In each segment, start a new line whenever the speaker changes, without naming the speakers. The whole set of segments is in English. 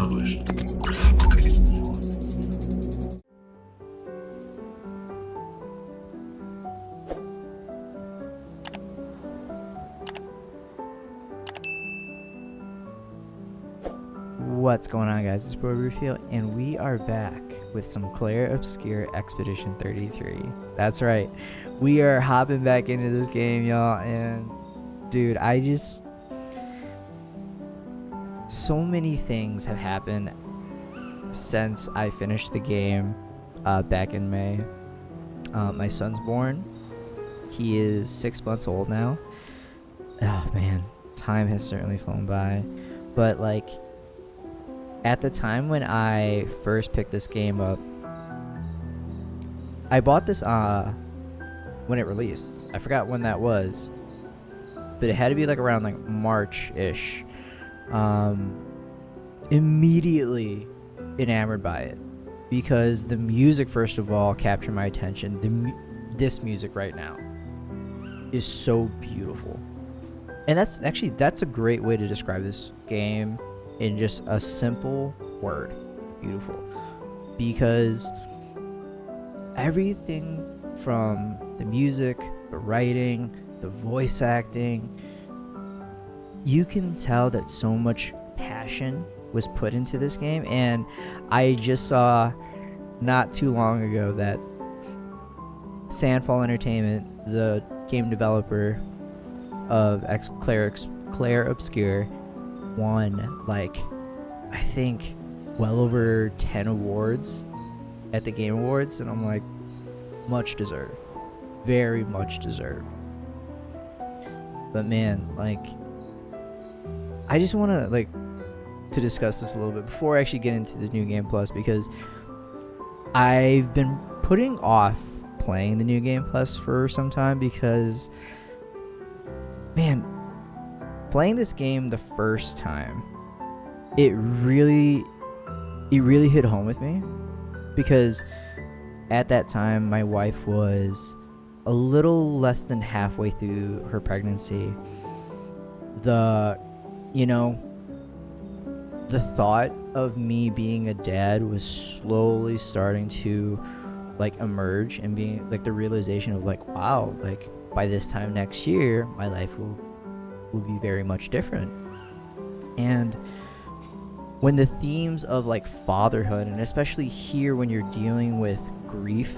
published.
What's going on, guys? It's Bro Refill, and we are back with some Clair Obscur Expedition 33. That's right, we are hopping back into this game, y'all. And dude, so many things have happened since I finished the game back in May. My son's born. He is 6 months old now. Oh man, time has certainly flown by. But like, at the time when I first picked this game up, I bought this when it released. I forgot when that was, but it had to be like around like March-ish. Immediately enamored by it because the music, first of all, captured my attention. This music right now is so beautiful, and that's a great way to describe this game in just a simple word: beautiful. Because everything from the music, the writing, the voice acting, you can tell that so much passion was put into this game. And I just saw not too long ago that Sandfall Entertainment, the game developer of Clair Obscur, won like, I think, well over 10 awards at the Game Awards, and I'm like, much deserved, very much deserved. But man, like, I just want to discuss this a little bit before I actually get into the New Game Plus, because I've been putting off playing the New Game Plus for some time because, man, playing this game the first time, it really hit home with me, because at that time my wife was a little less than halfway through her pregnancy. The thought of me being a dad was slowly starting to like emerge, and being like the realization of like, wow, like by this time next year my life will be very much different. And when the themes of like fatherhood, and especially here when you're dealing with grief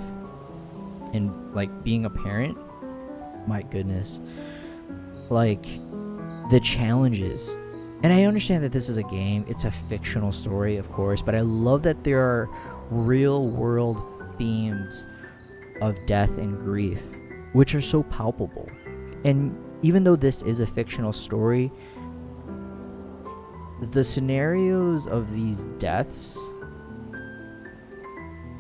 and like being a parent, my goodness, like the challenges. And I understand that this is a game, it's a fictional story, of course, but I love that there are real world themes of death and grief, which are so palpable. And even though this is a fictional story, the scenarios of these deaths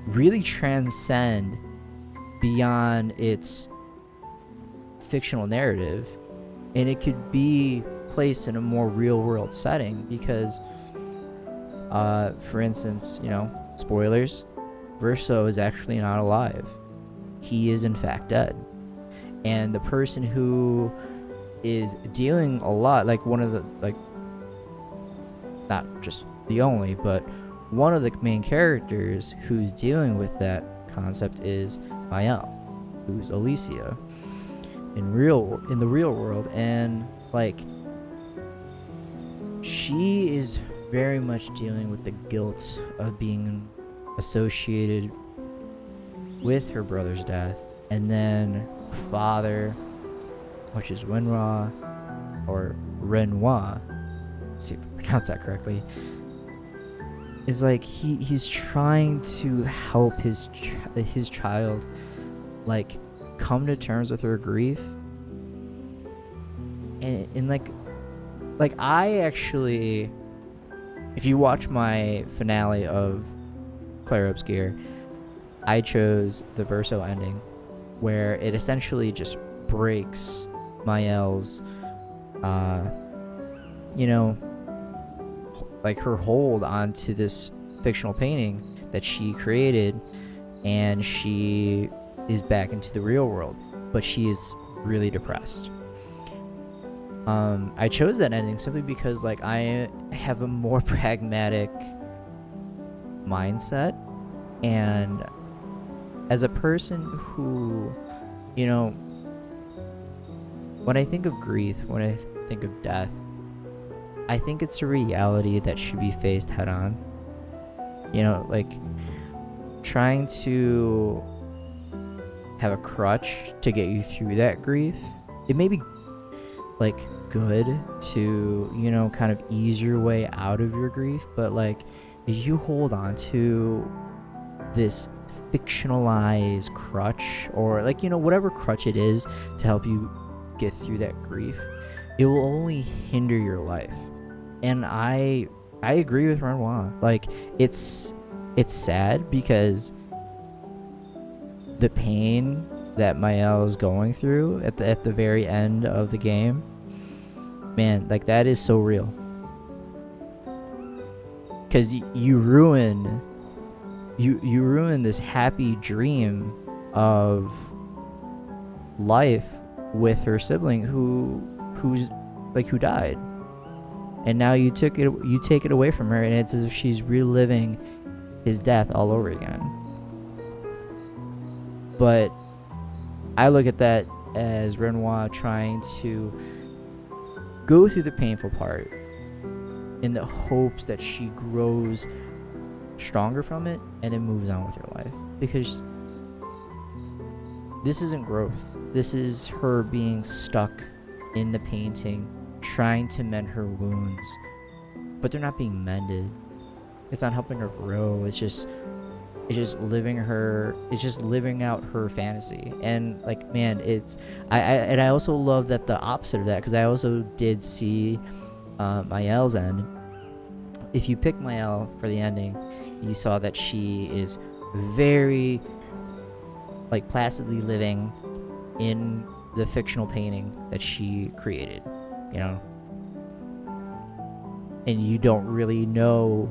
really transcend beyond its fictional narrative, and it could be placed in a more real world setting. Because for instance, spoilers, Verso is actually not alive. He is in fact dead. And the person who is dealing a lot, like one of the, like, not just the only, but one of the main characters who's dealing with that concept is Mayel, who's Alicia in the real world. And like, she is very much dealing with the guilt of being associated with her brother's death. And then father, which is Renoir, or Renoir, see if I pronounce that correctly, is like he's trying to help his child like come to terms with her grief. And like I actually, if you watch my finale of Clair Obscur, I chose the Verso ending, where it essentially just breaks Mayel's like her hold onto this fictional painting that she created, and she is back into the real world, but she is really depressed. I chose that ending simply because like I have a more pragmatic mindset, and as a person who, you know, when I think of grief, when I think of death, I think it's a reality that should be faced head on. You know, like trying to have a crutch to get you through that grief. It may be like good to, you know, kind of ease your way out of your grief, but like if you hold on to this fictionalized crutch, or like, you know, whatever crutch it is to help you get through that grief, it will only hinder your life. And I agree with Renoir. Like it's sad because the pain that Mael is going through at the very end of the game, man, like that is so real. Because you ruin this happy dream of life with her sibling who died, and now you take it away from her, and it's as if she's reliving his death all over again. But I look at that as Renoir trying to go through the painful part in the hopes that she grows stronger from it and then moves on with her life. Because this isn't growth. This is her being stuck in the painting, trying to mend her wounds, but they're not being mended. It's not helping her grow. It's just living out her fantasy. And like, man, I also love that the opposite of that, because I also did see Mael's end. If you pick Mael for the ending, you saw that she is very like placidly living in the fictional painting that she created, you know, and you don't really know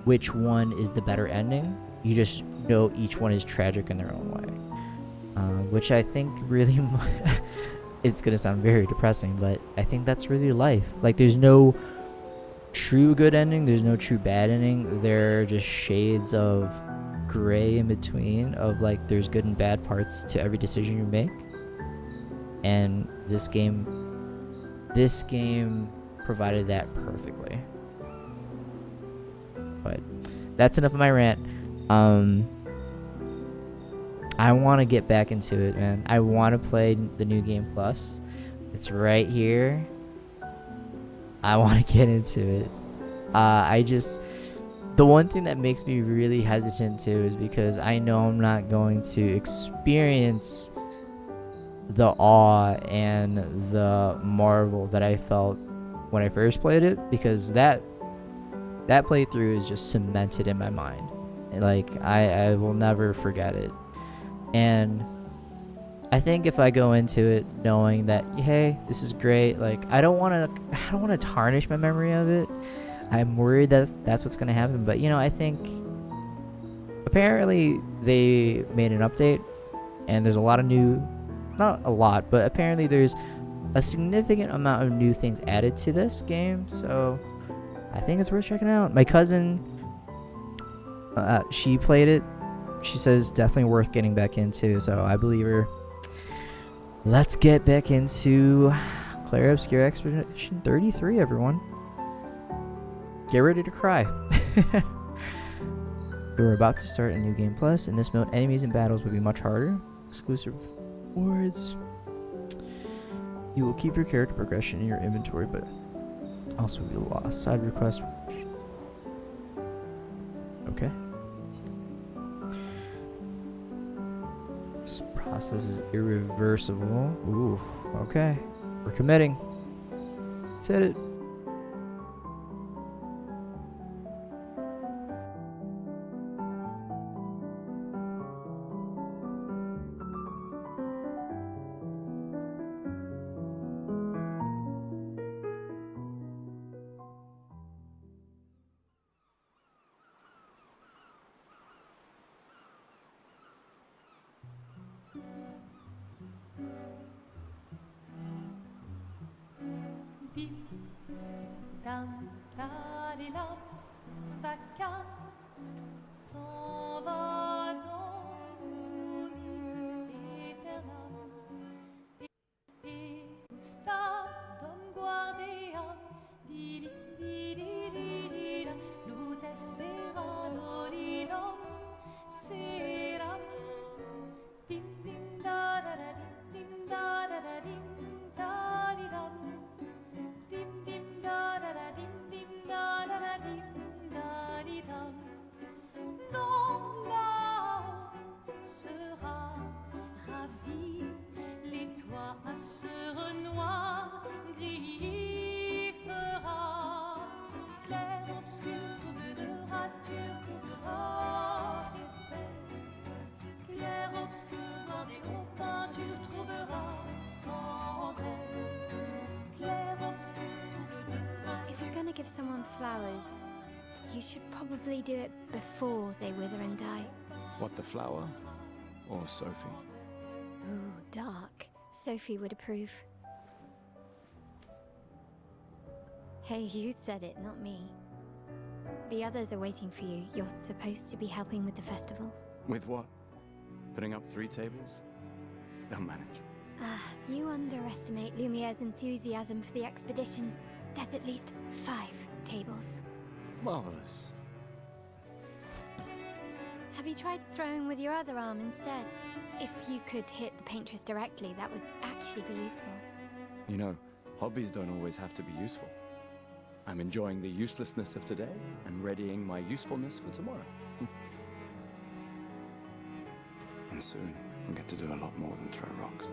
which one is the better ending. You just know each one is tragic in their own way, which I think really it's gonna sound very depressing, but I think that's really life. Like, there's no true good ending, there's no true bad ending. There are just shades of gray in between, of like there's good and bad parts to every decision you make. And this game provided that perfectly. But that's enough of my rant. I want to get back into it, man. I want to play the new game plus. It's right here. I want to get into it. The one thing that makes me really hesitant too is because I know I'm not going to experience the awe and the marvel that I felt when I first played it, because that playthrough is just cemented in my mind. Like, I will never forget it. And I think if I go into it knowing that, hey, this is great, like I don't want to tarnish my memory of it. I'm worried that that's what's going to happen. But, you know, I think apparently they made an update and there's a lot of new, not a lot, but apparently there's a significant amount of new things added to this game. So I think it's worth checking out. My cousin, she played it. She says definitely worth getting back into, so I believe her. Let's get back into Clair Obscur Expedition 33, everyone. Get ready to cry. We're about to start a new game plus. In this mode, enemies and battles will be much harder. Exclusive rewards. You will keep your character progression in your inventory, but also be lost. Side request. Okay. This process is irreversible. Ooh, okay. We're committing. Let's hit it.
If you're gonna give someone flowers, you should probably do it before they wither and die.
What, the flower? Or Sophie?
Ooh, dark. Sophie would approve. Hey, you said it, not me. The others are waiting for you. You're supposed to be helping with the festival.
With what? Putting up 3 tables? They'll manage.
You underestimate Lumiere's enthusiasm for the expedition. There's at least 5 tables.
Marvelous.
Have you tried throwing with your other arm instead? If you could hit the paintress directly, that would actually be useful.
You know, hobbies don't always have to be useful. I'm enjoying the uselessness of today and readying my usefulness for tomorrow. And soon, I'll get to do a lot more than throw rocks.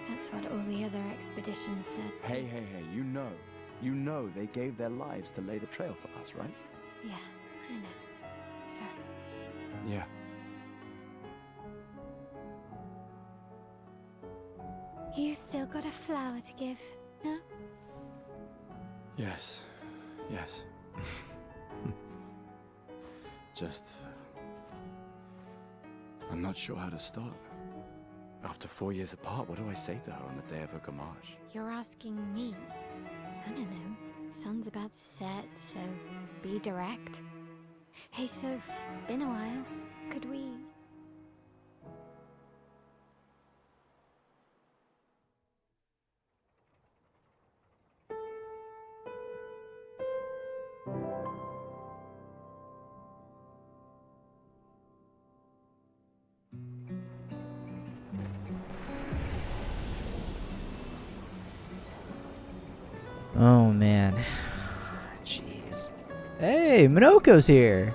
That's what all the other expeditions said.
Hey, you know they gave their lives to lay the trail for us, right?
Yeah, I know. Sorry.
Yeah.
You still got a flower to give, no?
Yes. Just... I'm not sure how to start. After 4 years apart, what do I say to her on the day of her gamache?
You're asking me? I don't know. Sun's about to set, so be direct. Hey, Soph, been a while. Could we...
Oh man. Jeez. Hey, Minoko's here.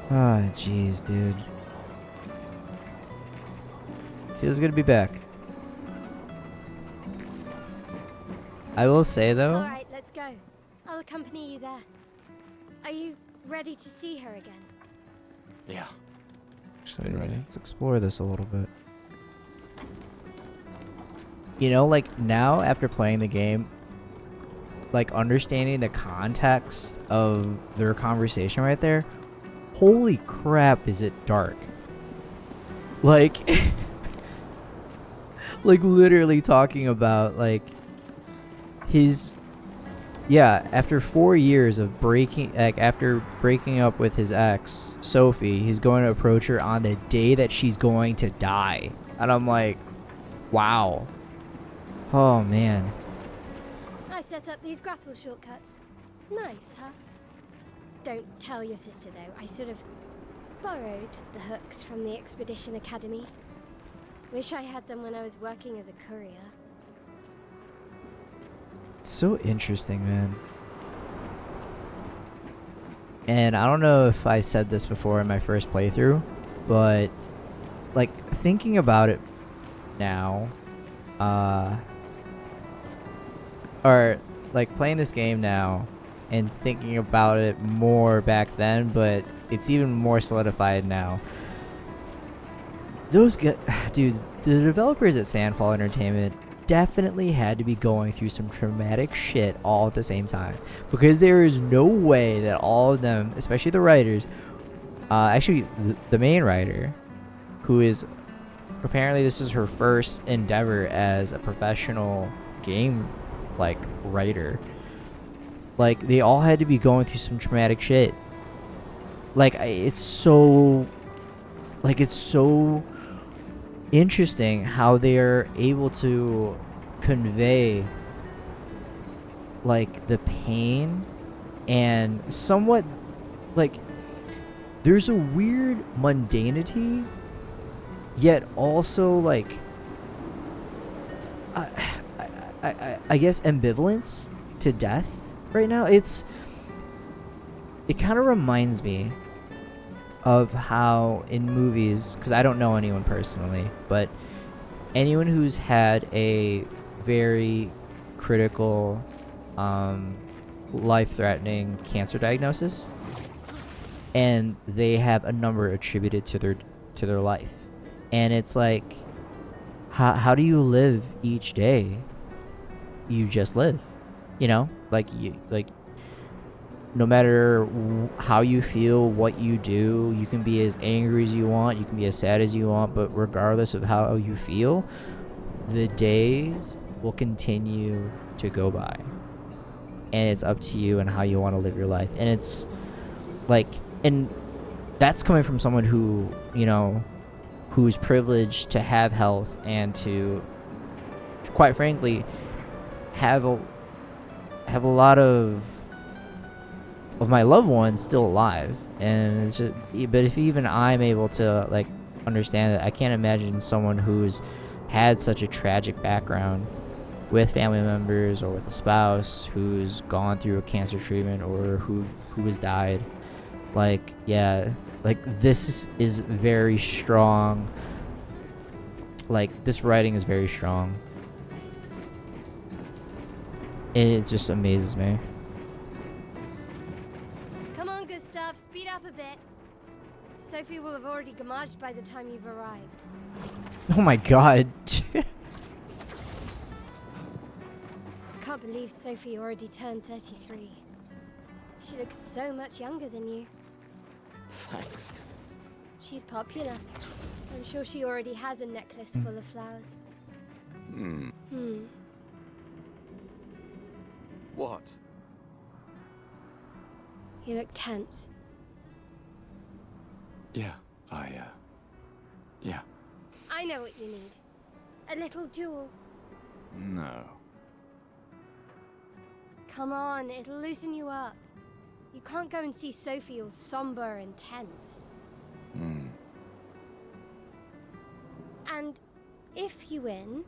Ah, jeez, dude. Feels good to be back. I will say though.
All right, let's go. I'll accompany you there. Are you ready to see her again?
Yeah.
Actually,
Ready.
let's explore this a little bit. You know, like now after playing the game, like understanding the context of their conversation right there, holy crap, is it dark. Like, like literally talking about like his, yeah, after 4 years of after breaking up with his ex, Sophie, he's going to approach her on the day that she's going to die. And I'm like, wow. Oh, man.
I set up these grapple shortcuts. Nice, huh? Don't tell your sister, though. I sort of borrowed the hooks from the Expedition Academy. Wish I had them when I was working as a courier.
It's so interesting, man. And I don't know if I said this before in my first playthrough, but like thinking about it now, or like playing this game now and thinking about it more back then, but it's even more solidified now. Those guys, dude, the developers at Sandfall Entertainment definitely had to be going through some traumatic shit all at the same time, because there is no way that all of them, especially the writers, actually the main writer, who is apparently this is her first endeavor as a professional game like writer, like they all had to be going through some traumatic shit. Like it's so interesting how they are able to convey like the pain and somewhat like there's a weird mundanity, yet also like I guess ambivalence to death right now. It kind of reminds me of how in movies, because I don't know anyone personally, but anyone who's had a very critical life-threatening cancer diagnosis and they have a number attributed to their life, and it's like how do you live each day? You just live, you know, like no matter how you feel, what you do, you can be as angry as you want, you can be as sad as you want, but regardless of how you feel, the days will continue to go by. And it's up to you and how you want to live your life. And it's like, and that's coming from someone who, you know, who's privileged to have health and to, quite frankly, have a lot of my loved ones still alive. And it's just, but if even I'm able to like understand that, I can't imagine someone who's had such a tragic background with family members or with a spouse who's gone through a cancer treatment or who has died. Like, yeah, like this is very strong. Like this writing is very strong. It just amazes me.
Come on, Gustav, speed up a bit. Sophie will have already gamaged by the time you've arrived.
Oh my god.
Can't believe Sophie already turned 33. She looks so much younger than you.
Thanks.
She's popular. I'm sure she already has a necklace full of flowers.
What?
You look tense.
Yeah, yeah.
I know what you need. A little jewel.
No.
Come on, it'll loosen you up. You can't go and see Sophie all somber and tense. And if you win,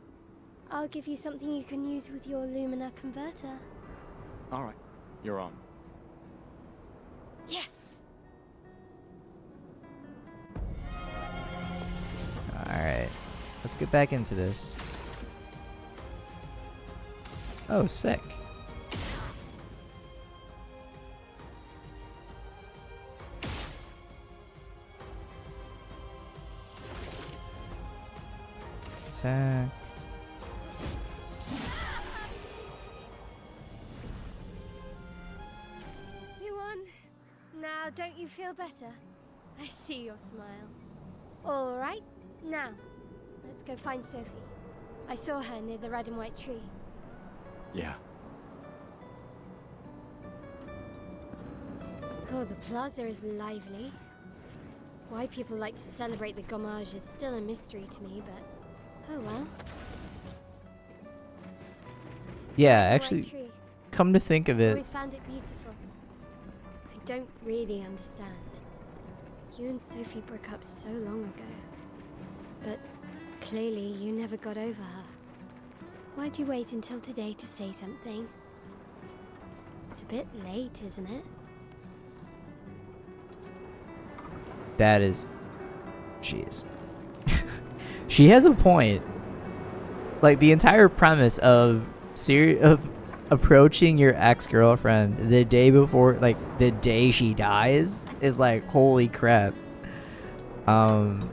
I'll give you something you can use with your Lumina converter.
Alright, you're on.
Yes!
Alright, let's get back into this. Oh, sick. Attack.
You won. Now, don't you feel better? I see your smile. All right, now, let's go find Sophie. I saw her near the red and white tree.
Yeah.
Oh, the plaza is lively. Why people like to celebrate the gommage is still a mystery to me, but oh well.
Yeah,
Red and white
actually,
tree.
come to think of it,
Always found it beautiful. I don't really understand. You and Sophie broke up so long ago, but clearly you never got over her. Why'd you wait until today to say something? It's a bit late, isn't it?
that is, jeez. She has a point. Like the entire premise of approaching your ex-girlfriend the day before, like the day she dies, is like holy crap. Ah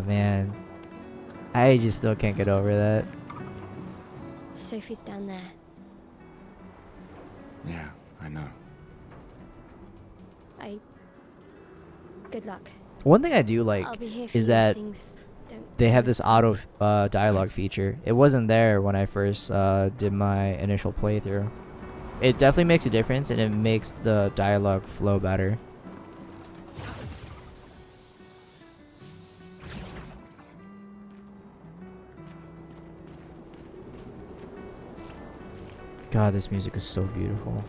man. I just still can't get over that.
Sophie's down there.
Yeah, I know.
Good luck.
One thing I do like
I'll be here for
is
you if
that
things don't
they
go
have
as
this
planned.
auto dialogue feature. It wasn't there when I first did my initial playthrough. It definitely makes a difference, and it makes the dialogue flow better. God, this music is so beautiful.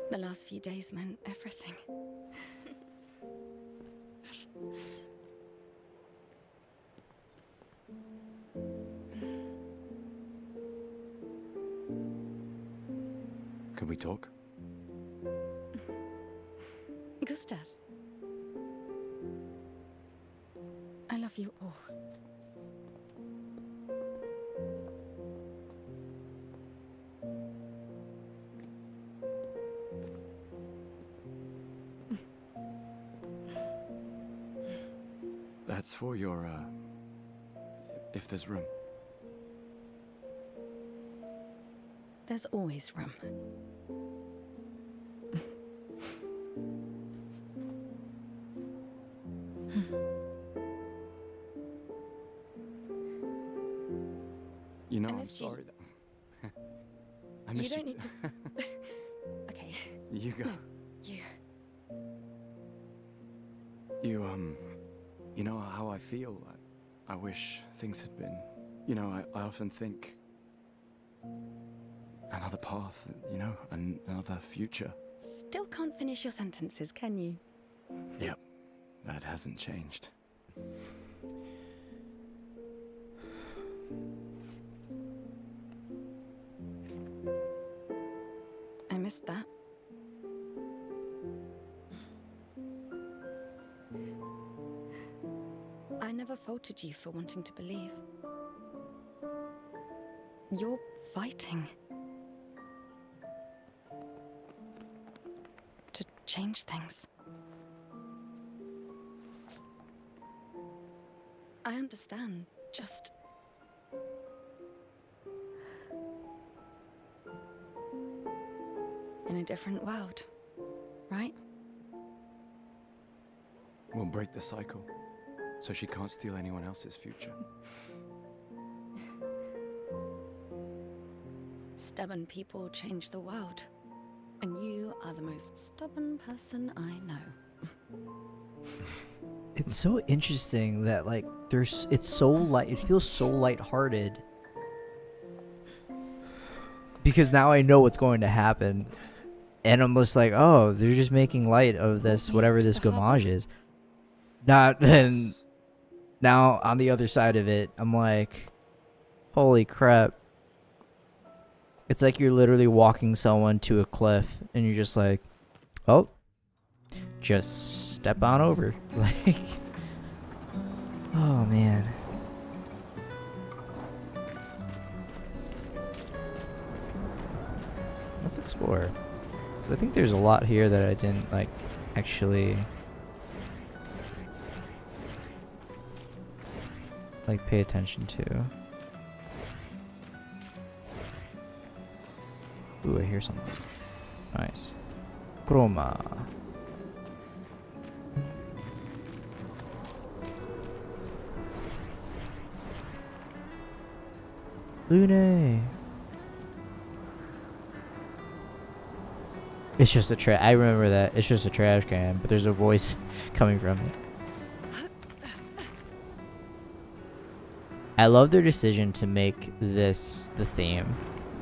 The last few days meant everything.
Can we talk?
Gustav. I love you all.
That's for your, if there's room.
There's always room.
You know,
I
I'm
missed you.
sorry that... I
You
miss
don't need to... Okay,
You go.
you.
You know how I feel? I wish things had been... You know, I often think... Another path, you know, another future.
Still can't finish your sentences, can you?
Yep, that hasn't changed.
I missed that. I never faulted you for wanting to believe. You're fighting to change things. I understand, just... in a different world, right?
We'll break the cycle, so she can't steal anyone else's future.
Stubborn people change the world. And you are the most stubborn person I know.
It's so interesting that like it's so light. It feels so lighthearted because now I know what's going to happen, and I'm just like, oh, they're just making light of this, whatever this gomage is. Not and now on the other side of it, I'm like, holy crap. It's like you're literally walking someone to a cliff, and you're just like, oh, just step on over. Like, oh man. Let's explore. So I think there's a lot here that I didn't like actually like pay attention to. Ooh, I hear something. Nice. Chroma. Lune. It's just a trash. I remember that. It's just a trash can, but there's a voice coming from it. I love their decision to make this the theme.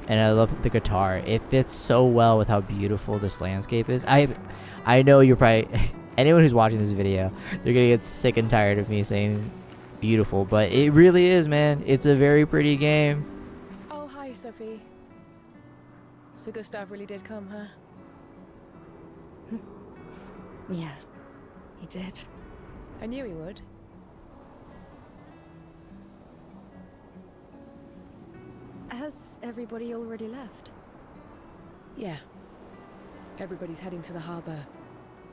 And I love the guitar. It fits so well with how beautiful this landscape is. I know you're probably... anyone who's watching this video, they're going to get sick and tired of me saying beautiful. But it really is, man. It's a very pretty game.
Oh, hi, Sophie. So Gustav really did come, huh?
Yeah, he did.
I knew he would.
Has everybody already left?
Yeah. Everybody's heading to the harbour.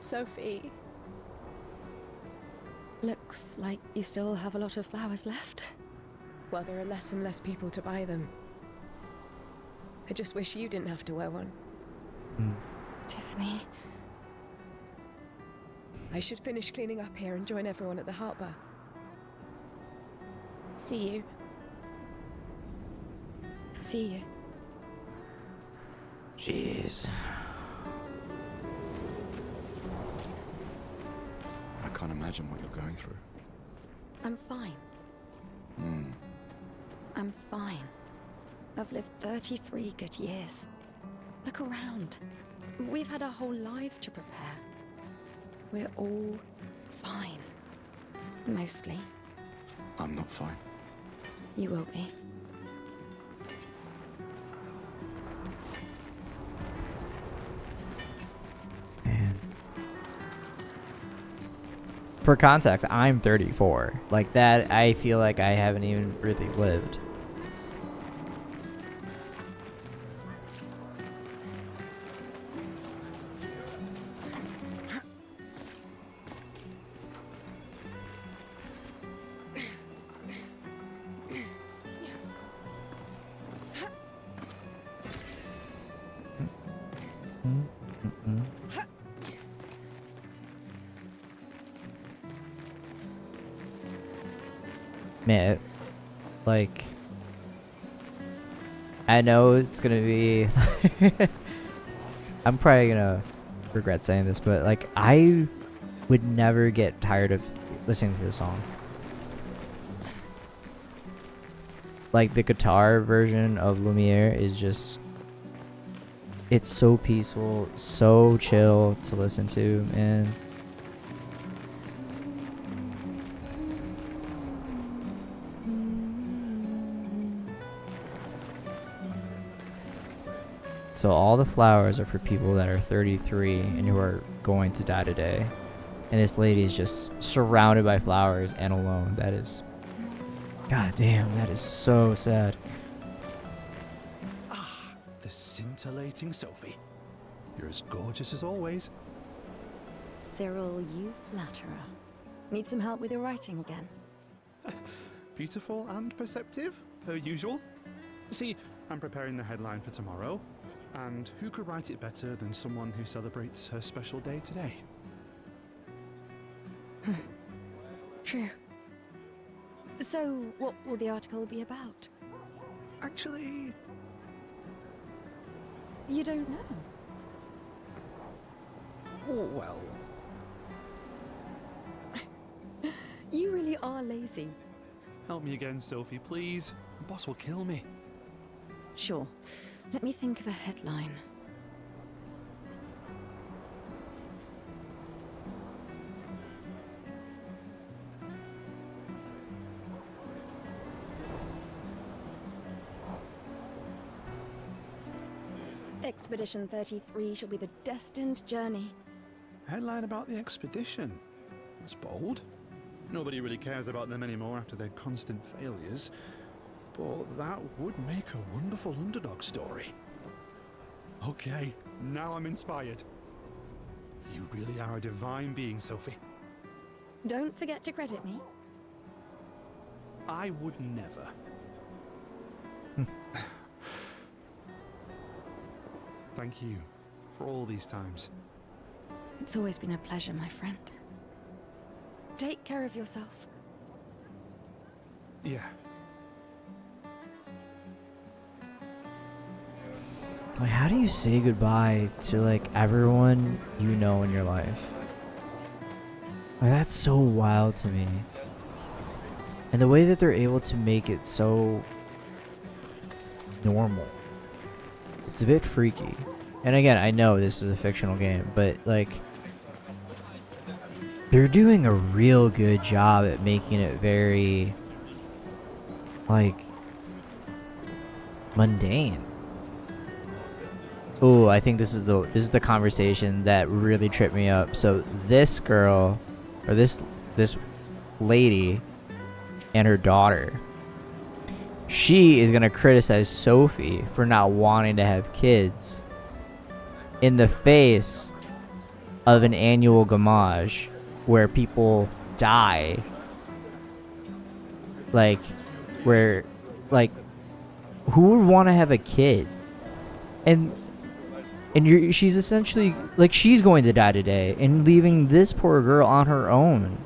Sophie.
Looks like you still have a lot of flowers left.
Well, there are less and less people to buy them. I just wish you didn't have to wear one.
Tiffany.
I should finish cleaning up here and join everyone at the harbour. See you.
See you.
Jeez.
I can't imagine what you're going through.
I'm fine. I'm fine. I've lived 33 good years. Look around. We've had our whole lives to prepare. We're all fine. Mostly.
I'm not fine.
You will be.
Man. For context, I'm 34. Like that, I feel like I haven't even really lived. Man, like, I know it's gonna be I'm probably gonna regret saying this, but like, I would never get tired of listening to this song. Like, the guitar version of Lumiere is just, it's so peaceful, so chill to listen to, man. So all the flowers are for people that are 33 and who are going to die today. And this lady is just surrounded by flowers and alone. That is, god damn, that is so sad.
Ah, the scintillating Sophie. You're as gorgeous as always.
Cyril, you flatterer. Need some help with your writing again?
Beautiful and perceptive, per usual. See, I'm preparing the headline for tomorrow. And who could write it better than someone who celebrates her special day today?
True. So, what will the article be about?
Actually,
You don't know.
well,
You really are lazy.
help me again, Sophie, please. The boss will kill me.
Sure. Let me think of a headline. Expedition 33 shall be the destined journey.
Headline about the expedition. That's bold. Nobody really cares about them anymore after their constant failures. But that would make a wonderful underdog story. Okay, now I'm inspired. You really are a divine being, Sophie.
Don't forget to credit me.
I would never. Thank you for all these times.
It's always been a pleasure, my friend. Take care of yourself.
Yeah.
Like, how do you say goodbye to like everyone you know in your life? Like, that's so wild to me. And the way that they're able to make it so normal. It's a bit freaky. And again, I know this is a fictional game, but like, they're doing a real good job at making it very like mundane. Oh, I think this is the conversation that really tripped me up. So this girl, or this lady, and her daughter, she is gonna criticize Sophie for not wanting to have kids. in the face of an annual gamage where people die, like, where, like, who would want to have a kid? And she's essentially, like, she's going to die today and leaving this poor girl on her own.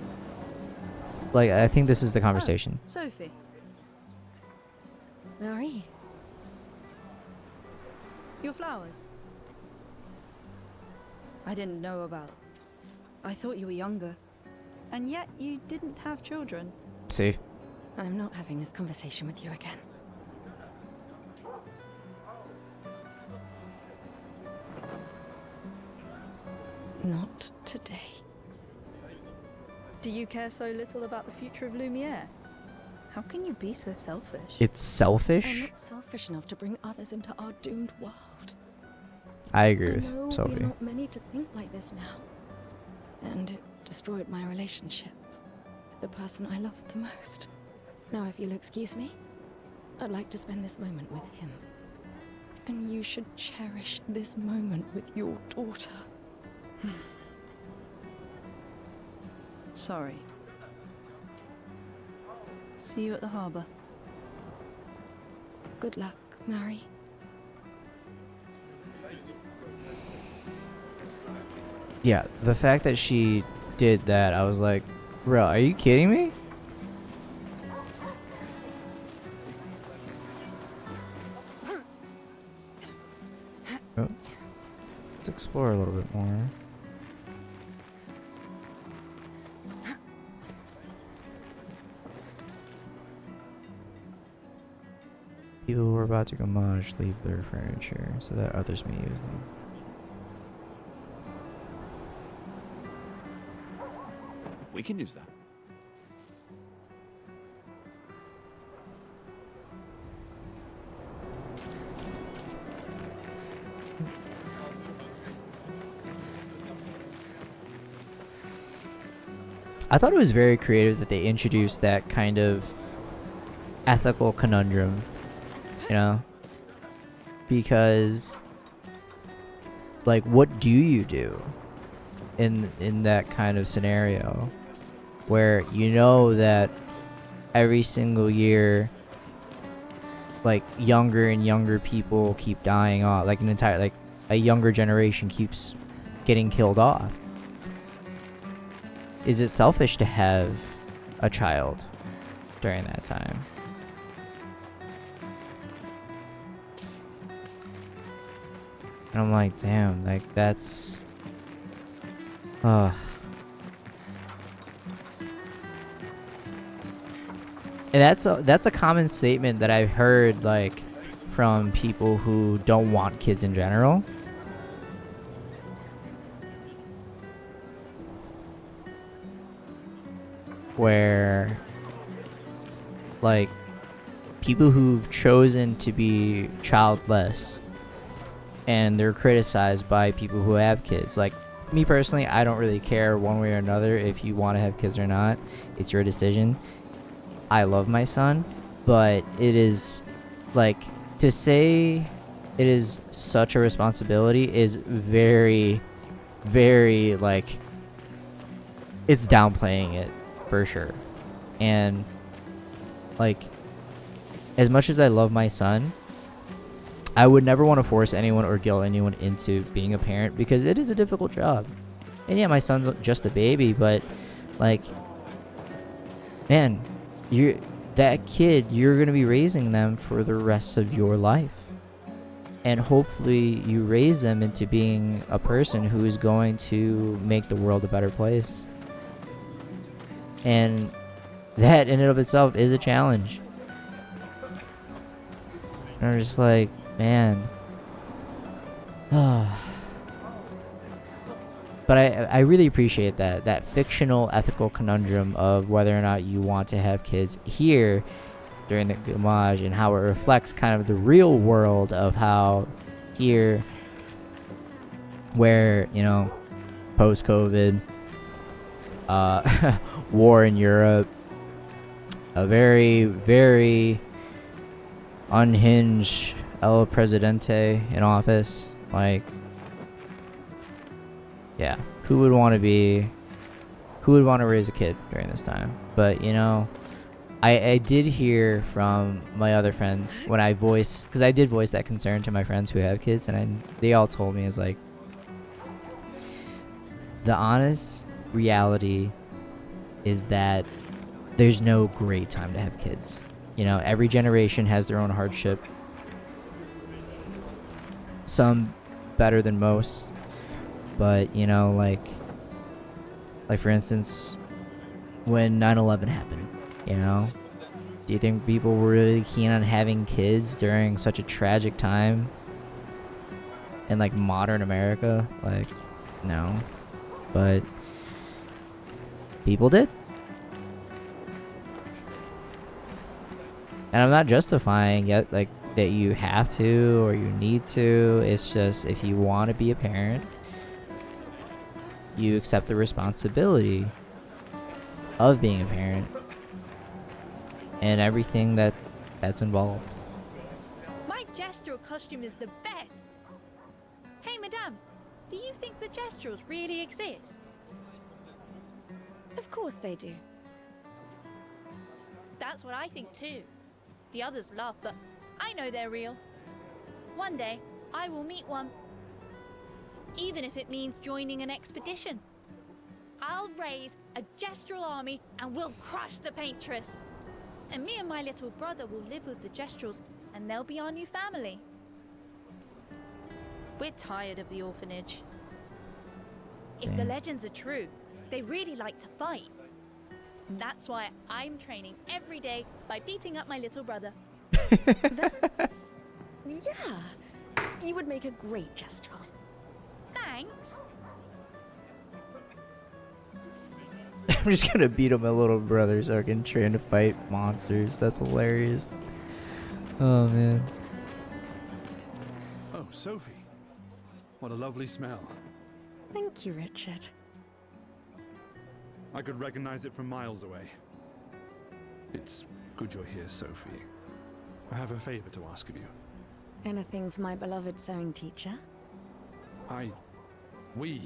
Like, I think this is the conversation.
Sophie.
Mary?
Your flowers. I didn't know about. I thought you were younger. And yet you didn't have children.
See?
I'm not having this conversation with you again. Not today.
Do you care so little about the future of Lumiere? How can you be so selfish?
It's
I'm
selfish?
not selfish enough to bring others into our doomed world.
I agree
I
with
know
Sophie.
we're not many to think like this now. And it destroyed my relationship with the person I loved the most. Now, if you'll excuse me, I'd like to spend this moment with him. And you should cherish this moment with your daughter.
Sorry. See you at the harbour.
Good luck, Mary.
Yeah, the fact that she did that, I was like, bro, are you kidding me? Oh. Let's explore a little bit more. People who are about to gamage leave their furniture so that others may use them.
We can use that.
I thought it was very creative that they introduced that kind of ethical conundrum, you know? Because, like, what do you do in that kind of scenario where you know that every single year, like, younger and younger people keep dying off, like a younger generation keeps getting killed off? Is it selfish to have a child during that time? And I'm like, damn, like, that's... And that's a common statement that I've heard, like, from people who don't want kids in general. Where, like, people who've chosen to be childless and they're criticized by people who have kids. Like, me personally, I don't really care one way or another if you want to have kids or not. It's your decision. I love my son, but it is, like, to say it is such a responsibility is very, very, like, it's downplaying it. For sure. And, like, as much as I love my son, I would never want to force anyone or guilt anyone into being a parent because it is a difficult job. And yeah, my son's just a baby, but, like, man, that kid, you're going to be raising them for the rest of your life. And hopefully you raise them into being a person who is going to make the world a better place. And that in and of itself is a challenge. And I'm just like, man. But I really appreciate that fictional ethical conundrum of whether or not you want to have kids here during the gamage and how it reflects kind of the real world of how here, where, you know, post-COVID, war in Europe, a very, very unhinged El Presidente in office, like, yeah, who would want to raise a kid during this time? But you know, I did hear from my other friends when because I did voice that concern to my friends who have kids, and they all told me is like, the honest reality is that there's no great time to have kids. You know, every generation has their own hardship. Some better than most, but you know, like for instance, when 9/11 happened, you know, do you think people were really keen on having kids during such a tragic time in like modern America? Like, no. But people did. And I'm not justifying yet like that you have to or you need to. It's just, if you want to be a parent, you accept the responsibility of being a parent and everything that's involved.
My gestural costume is the best. Hey, madame, do you think the gesturals really exist?
Of course they do.
That's what I think too. The others laugh, but I know they're real. One day, I will meet one. Even if it means joining an expedition. I'll raise a gestural army and we'll crush the paintress. And me and my little brother will live with the gesturals and they'll be our new family. We're tired of the orphanage. If the
Damn.
legends are true, they really like to fight. And that's why I'm training every day by beating up my little brother.
That's... yeah. You would make a great gestural.
Thanks.
I'm just gonna beat up my little brother so I can train to fight monsters. That's hilarious. Oh man.
Oh, Sophie. What a lovely smell.
Thank you, Richard.
I could recognize it from miles away. It's good you're here, Sophie. I have a favor to ask of you.
Anything for my beloved sewing teacher?
We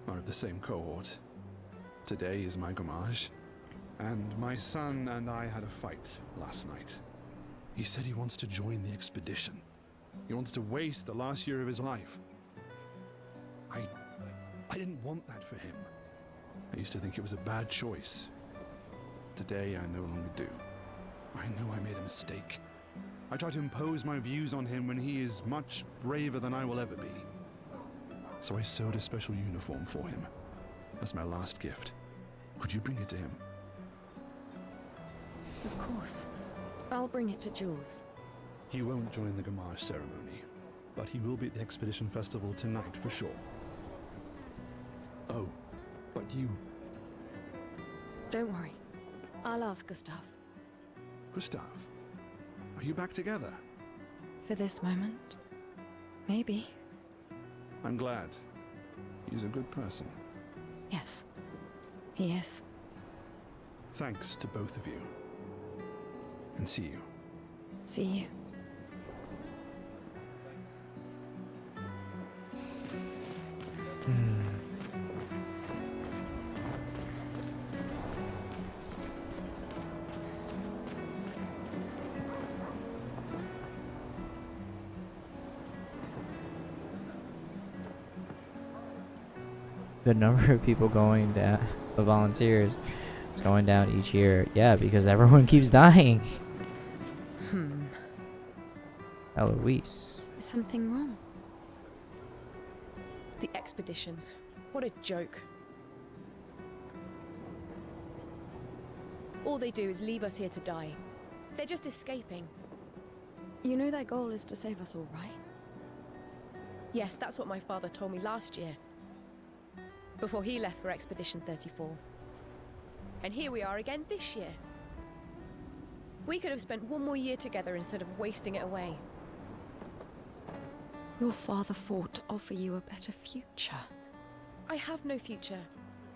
are of the same cohort. Today is my gommage, and my son and I had a fight last night. He said he wants to join the expedition. He wants to waste the last year of his life. I didn't want that for him. I used to think it was a bad choice. Today, I no longer do. I know I made a mistake. I tried to impose my views on him when he is much braver than I will ever be. So I sewed a special uniform for him. That's my last gift. Could you bring it to him?
Of course. I'll bring it to Jules.
He won't join the Gamage ceremony, but he will be at the Expedition Festival tonight for sure. Oh, but you...
Don't worry. I'll ask Gustav.
Gustav, are you back together?
For this moment? Maybe.
I'm glad. He's a good person.
Yes. He is.
Thanks to both of you. And see you.
See you.
The number of people going down, the volunteers, is going down each year. Yeah, because everyone keeps dying. Eloise.
Is something wrong?
The expeditions. What a joke. All they do is leave us here to die. They're just escaping.
You know their goal is to save us all, right?
Yes, that's what my father told me last year. Before he left for Expedition 34. And here we are again this year. We could have spent one more year together instead of wasting it away.
Your father fought to offer you a better future.
I have no future.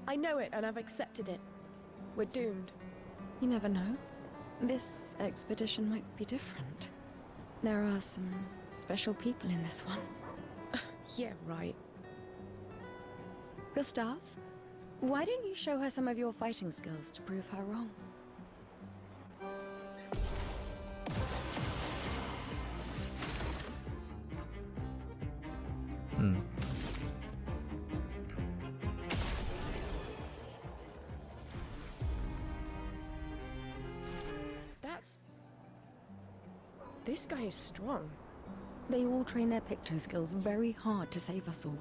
I know it and I've accepted it. We're doomed.
You never know. This expedition might be different. There are some special people in this one.
Yeah, right.
Gustav, why don't you show her some of your fighting skills to prove her wrong?
Hmm.
This guy is strong.
They all train their picto skills very hard to save us all.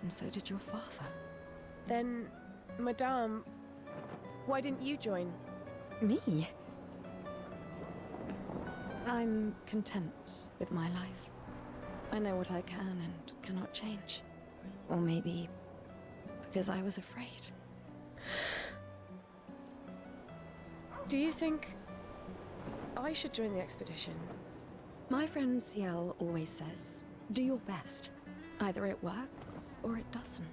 And so did your father.
Then, Madame, why didn't you join?
Me? I'm content with my life. I know what I can and cannot change. Or maybe because I was afraid.
Do you think I should join the expedition?
My friend Ciel always says, do your best. Either it works or it doesn't.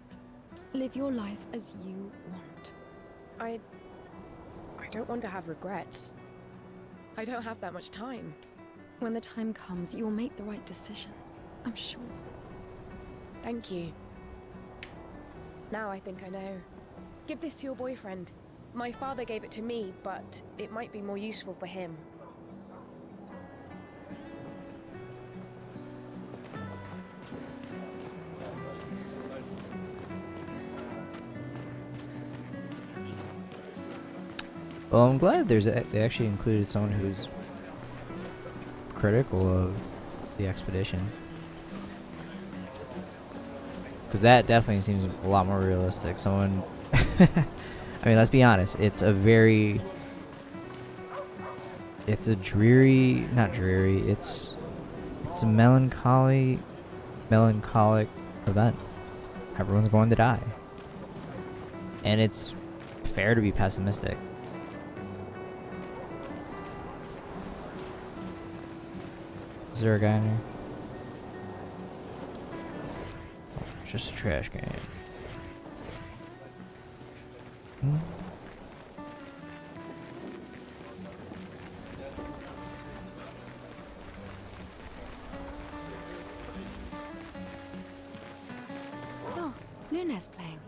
Live your life as you want.
I don't want to have regrets. I don't have that much time.
When the time comes, you'll make the right decision. I'm sure.
Thank you. Now I think I know. Give this to your boyfriend. My father gave it to me, but it might be more useful for him.
Well, I'm glad they actually included someone who's critical of the expedition. Because that definitely seems a lot more realistic. Someone... I mean, let's be honest. It's a dreary... Not dreary. It's a melancholic event. Everyone's going to die. And it's fair to be pessimistic. Is there a guy in there? It's just a trash can. Hmm?
Oh, Lumière's playing.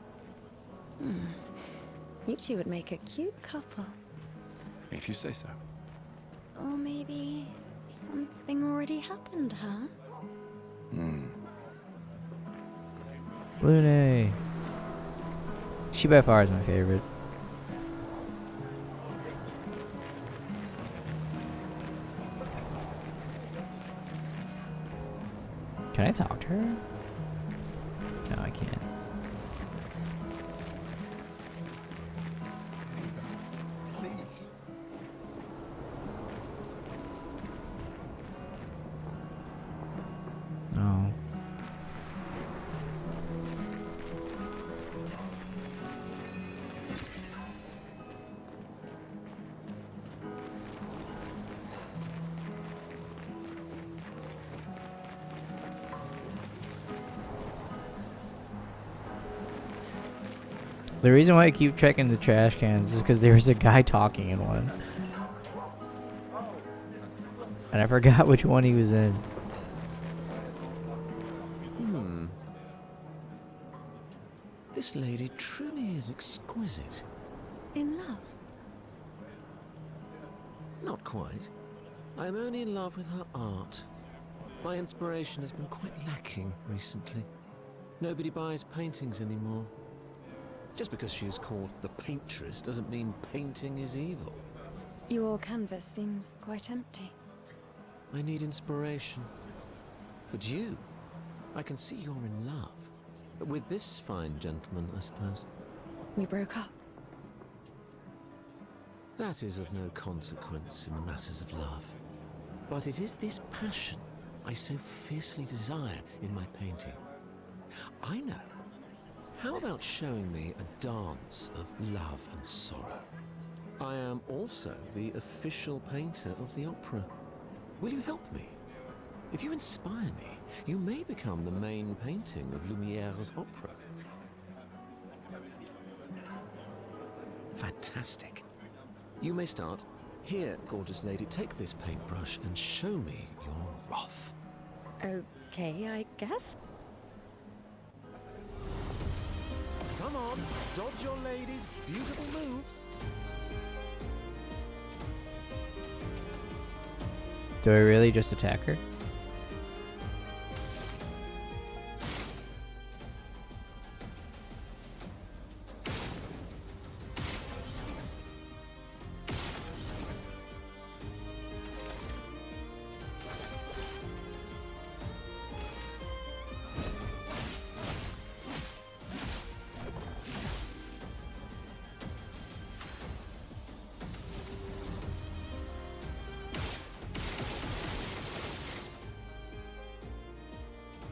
You two would make a cute couple.
If you say so.
Or maybe something already happened, huh?
Lune. She by far is my favorite. Can I talk to her? No, I can't.
Please.
Oh. The reason why I keep checking the trash cans is because there's a guy talking in one. And I forgot which one he was in.
This lady truly is exquisite.
In love?
Not quite. I am only in love with her art. My inspiration has been quite lacking recently. Nobody buys paintings anymore. Just because she is called the paintress doesn't mean painting is evil.
Your canvas seems quite empty.
I need inspiration. But you, I can see you're in love. With this fine gentleman, I suppose.
We broke up.
That is of no consequence in the matters of love. But it is this passion I so fiercely desire in my painting. I know. How about showing me a dance of love and sorrow? I am also the official painter of the opera. Will you help me? If you inspire me, you may become the main painting of Lumiere's opera. Fantastic. You may start. Here, gorgeous lady, take this paintbrush and show me your wrath.
Okay, I guess.
Come on, dodge your lady's beautiful moves.
Do I really just attack her?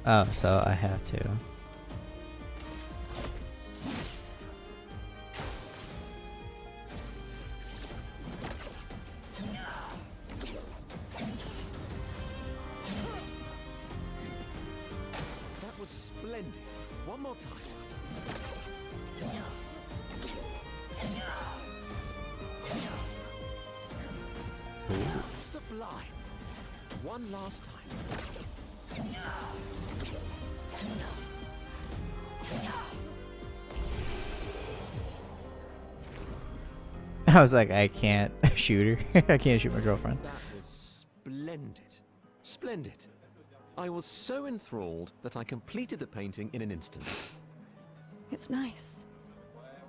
Oh, so I have to.
That was splendid. One more time. Sublime. One last time.
I was like, I can't shoot her. I can't shoot my girlfriend.
That was splendid. Splendid. I was so enthralled that I completed the painting in an instant.
It's nice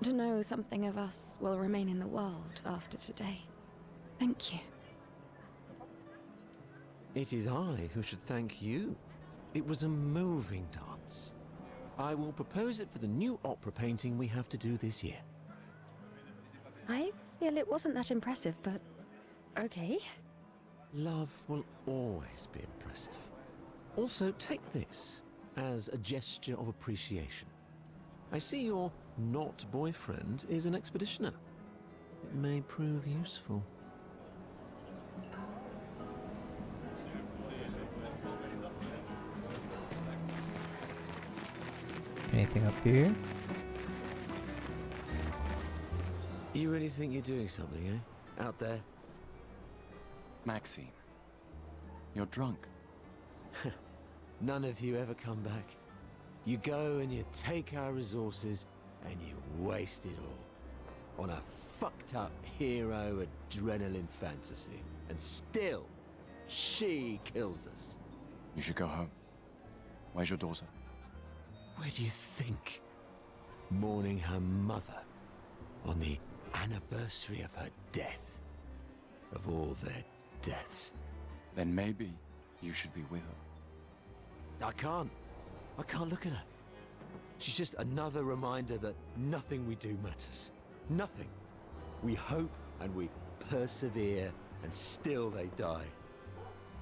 to know something of us will remain in the world after today. Thank you.
It is I who should thank you. It was a moving dance. I will propose it for the new opera painting we have to do this year.
I feel it wasn't that impressive, but okay.
Love will always be impressive. Also, take this as a gesture of appreciation. I see your not boyfriend is an expeditioner. It may prove useful.
Anything up here?
You really think you're doing something, eh? Out there?
Maxime, you're drunk.
None of you ever come back. You go and you take our resources and you waste it all on a fucked up hero adrenaline fantasy. And still, she kills us.
You should go home. Where's your daughter?
Where do you think? Mourning her mother on the anniversary of her death. Of all their deaths.
Then maybe you should be with her.
I can't look at her. She's just another reminder that nothing we do matters. Nothing. We hope and we persevere, and still they die.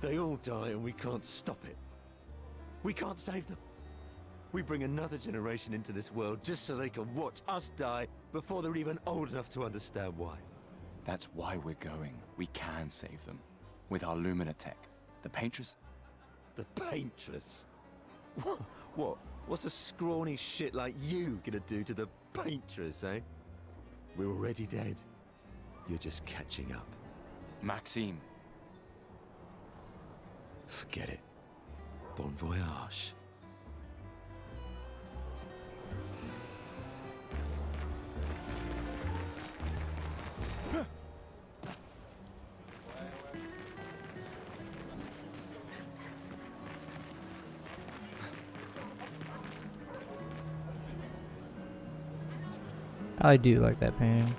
They all die and we can't stop it. We can't save them. We bring another generation into this world just so they can watch us die before they're even old enough to understand why.
That's why we're going. We can save them. With our Lumiere tech. The paintress...
The paintress? What? What's a scrawny shit like you gonna do to the paintress, eh? We're already dead. You're just catching up.
Maxime.
Forget it. Bon voyage.
I do like that painting.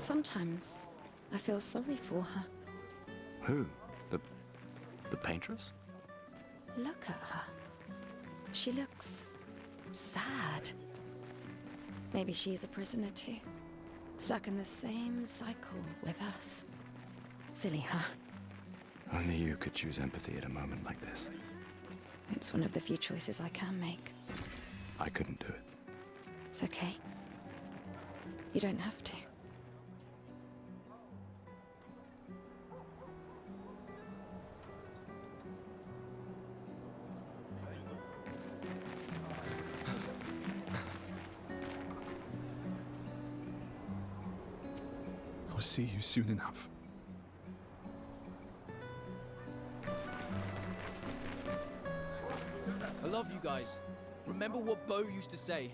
Sometimes I feel sorry for her.
Who? The paintress?
Look at her. She looks sad. Maybe she's a prisoner too. Stuck in the same cycle with us. Silly, huh?
Only you could choose empathy at a moment like this.
It's one of the few choices I can make.
I couldn't do it.
It's okay. You don't have to.
I'll see you soon enough.
guys. Remember what Bo used to say.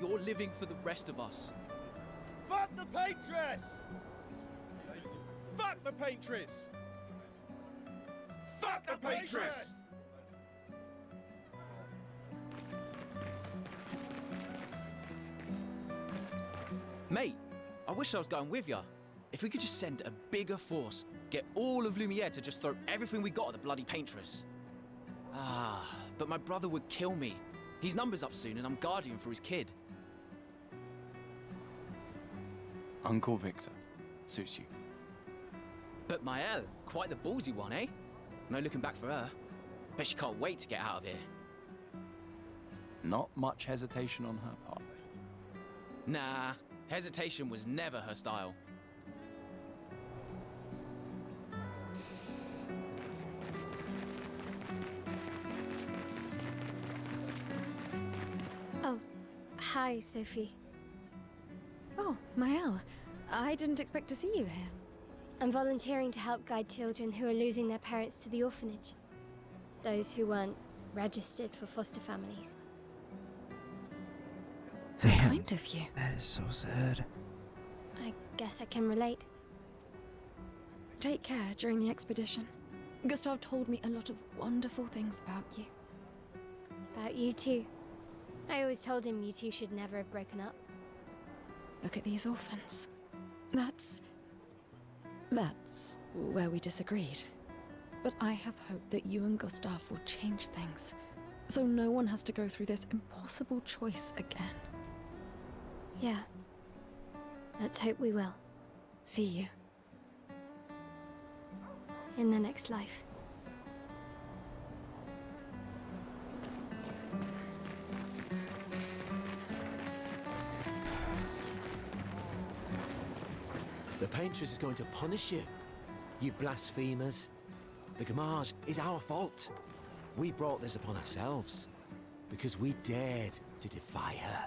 You're living for the rest of us.
Fuck the paintress! Fuck the paintress! Fuck the paintress!
Mate, I wish I was going with ya. If we could just send a bigger force, get all of Lumiere to just throw everything we got at the bloody paintress. But my brother would kill me. His number's up soon and I'm guardian for his kid.
Uncle Victor. Suits you.
But Mael, quite the ballsy one, eh? No looking back for her. Bet she can't wait to get out of here.
Not much hesitation on her part.
Nah, hesitation was never her style.
Oh, hi, Sophie.
Oh, Mael. I didn't expect to see you here.
I'm volunteering to help guide children who are losing their parents to the orphanage. Those who weren't registered for foster families.
How
Damn.
kind of you.
That is so sad.
I guess I can relate.
Take care during the expedition. Gustav told me a lot of wonderful things about you.
About you too. I always told him you two should never have broken up.
Look at these orphans. That's where we disagreed. But I have hope that you and Gustav will change things, so no one has to go through this impossible choice again.
Yeah. Let's hope we will.
See you.
In the next life.
The paintress is going to punish you, you blasphemers. The Gamage is our fault. We brought this upon ourselves because we dared to defy her.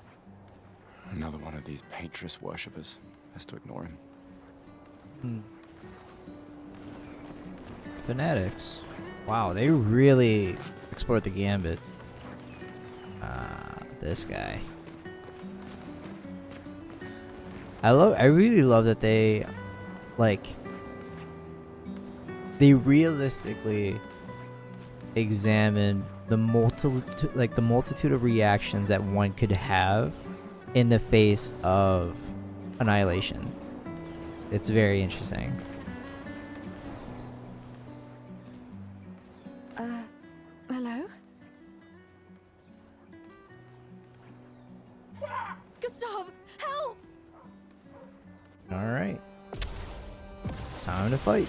Another one of these paintress worshippers. Best to ignore him.
Fanatics. Wow, they really explored the gambit. This guy. I really love that they realistically examine the multitude of reactions that one could have in the face of annihilation. It's very interesting.
Hello? Gustav, help!
All right. Time to fight.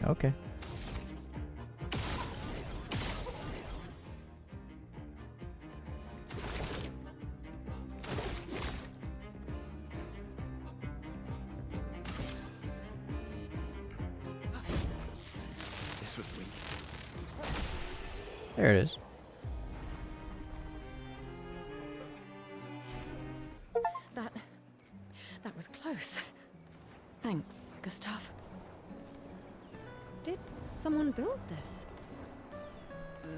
Okay.
This was weak.
There it is.
That was close. Thanks, Gustav. Did someone build this?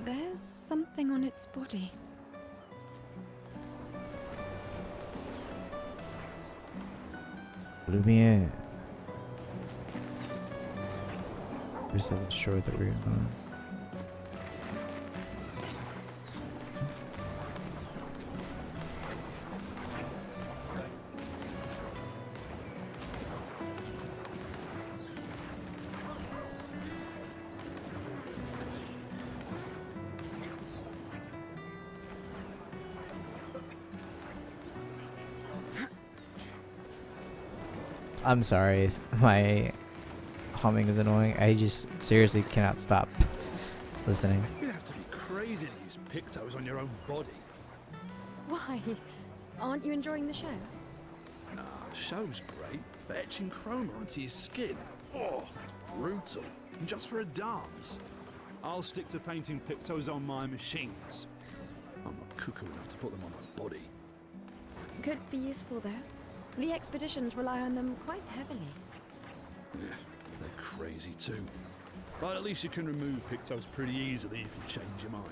There's something on its body.
Lumiere. Just have destroyed that we're on. I'm sorry if my humming is annoying. I just seriously cannot stop listening.
You'd have to be crazy to use pictos on your own body.
Why? Aren't you enjoying the show?
Nah, the show's great, but etching chroma onto your skin, oh, that's brutal. And just for a dance. I'll stick to painting pictos on my machines. I'm not cuckoo enough to put them on my body.
Could be useful, though. The expeditions rely on them quite heavily.
Yeah, They're crazy too. But at least you can remove Pictos pretty easily if you change your mind.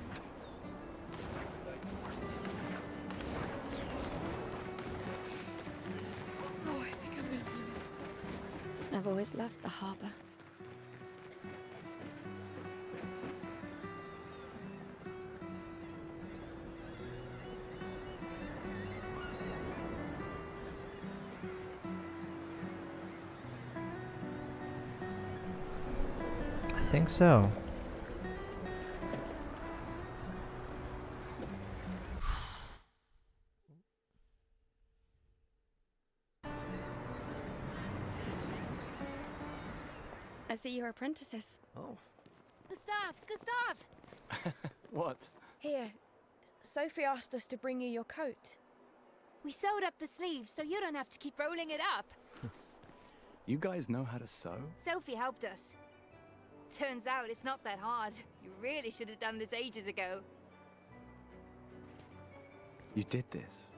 Oh, I think I'm gonna vomit. I've always loved the harbour.
I think so.
I see you're apprentices.
Oh.
Gustav!
What?
Here, Sophie asked us to bring you your coat.
We sewed up the sleeves so you don't have to keep rolling it up.
You guys know how to sew?
Sophie helped us. Turns out it's not that hard. You really should have done this ages ago.
You did this?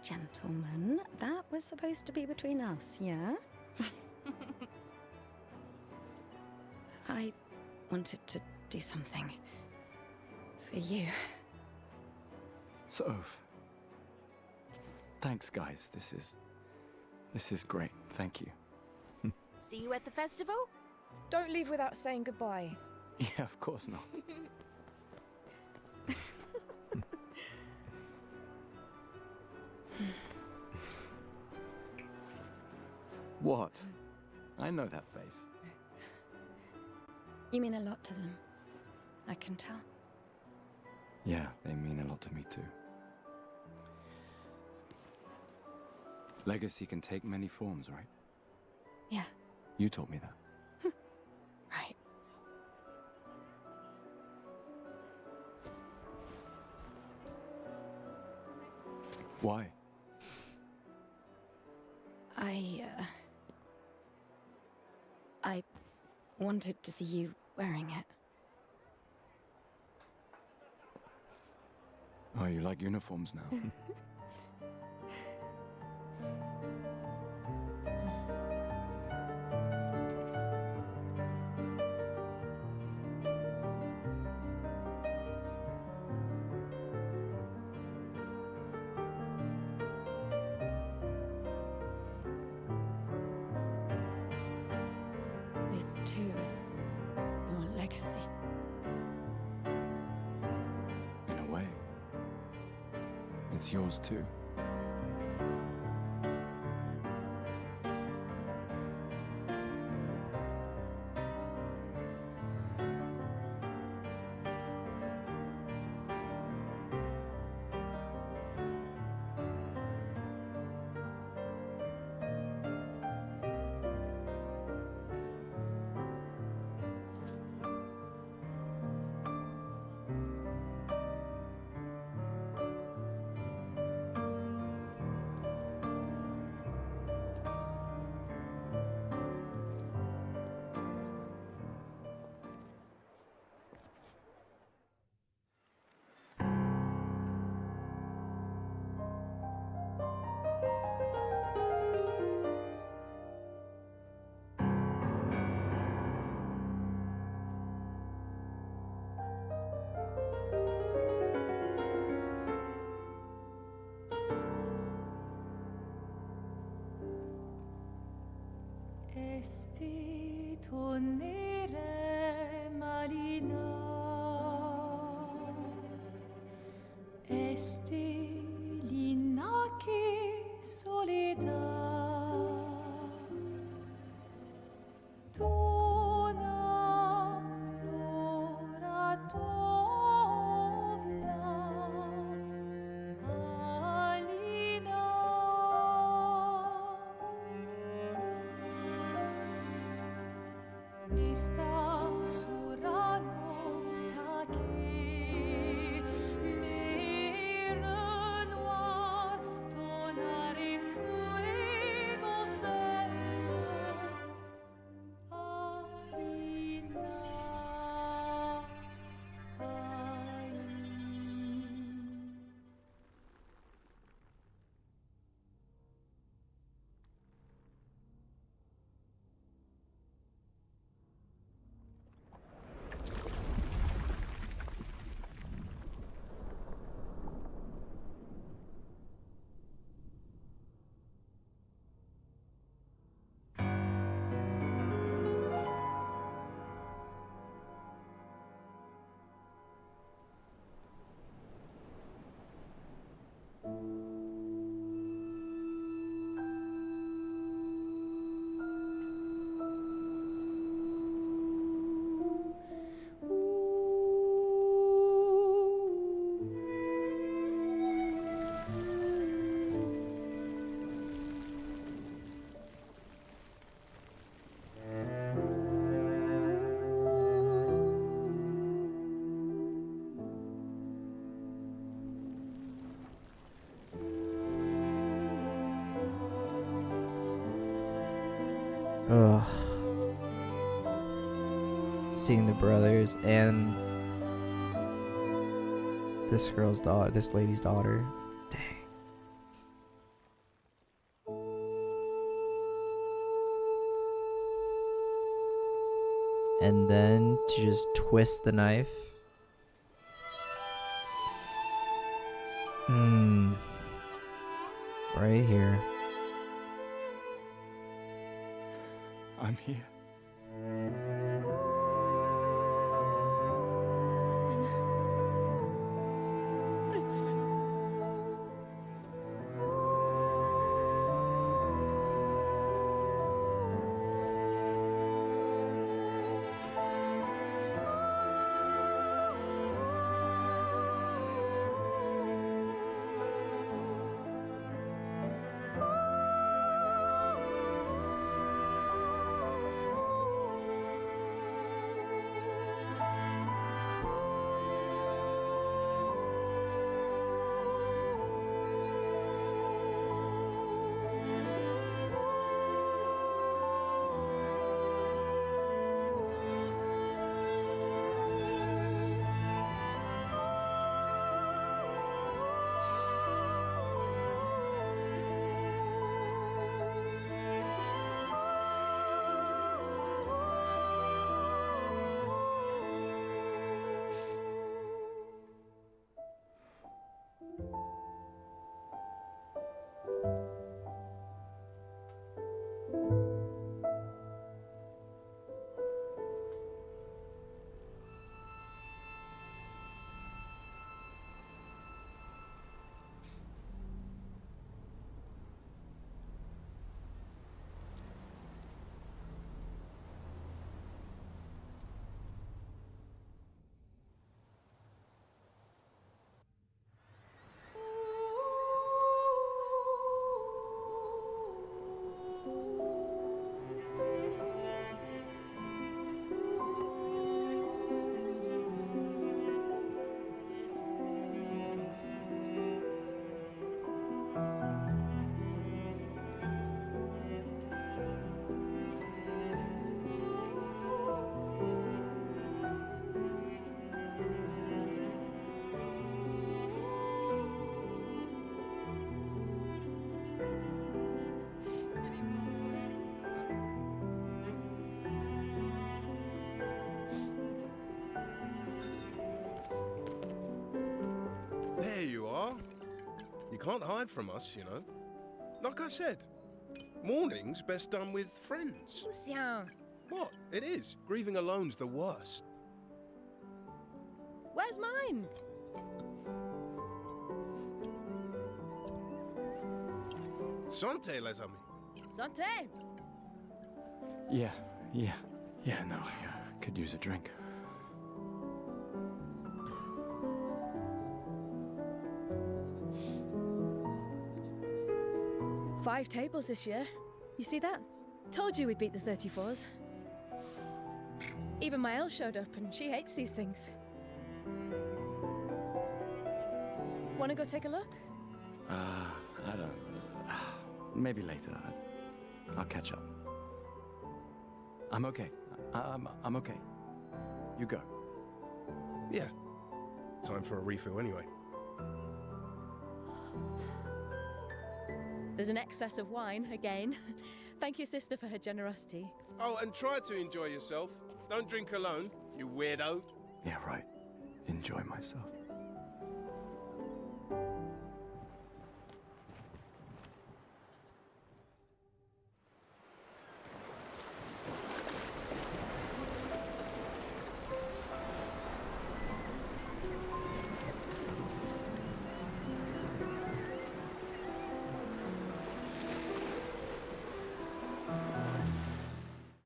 Gentlemen, that was supposed to be between us, yeah? I wanted to do something for you.
Soph. Thanks, guys. This is great. Thank you.
See you at the festival?
Don't leave without saying goodbye.
Yeah, of course not. What? I know that face.
You mean a lot to them. I can tell.
Yeah, they mean a lot to me too. Legacy can take many forms, right?
Yeah,
You told me that.
right.
Why?
I wanted to see you wearing it.
Oh, you like uniforms now?
This too is your legacy.
In a way. It's yours too.
Esti tornere marina, esti l'inaki soledad, dona l'ora tovla, alina. Ista surano taki, mira
seeing the brothers and this girl's daughter, this lady's daughter. Dang. And then to just twist the knife. Right here.
I'm here.
There you are. You can't hide from us, you know. Like I said, mourning's best done with friends.
Lucian,
What? It is. Grieving alone's the worst.
where's mine?
Santé, les amis.
Santé!
Yeah, no, I could use a drink.
Five tables this year. You see that? Told you we'd beat the 34s. Even my Elle showed up, and she hates these things. Wanna go take a look?
I don't... Maybe later. I'll catch up. I'm okay. I'm okay. You go.
Yeah. Time for a refill anyway.
There's an excess of wine, again. Thank your sister for her generosity.
Oh, and try to enjoy yourself. Don't drink alone, you weirdo.
Yeah, right. Enjoy myself.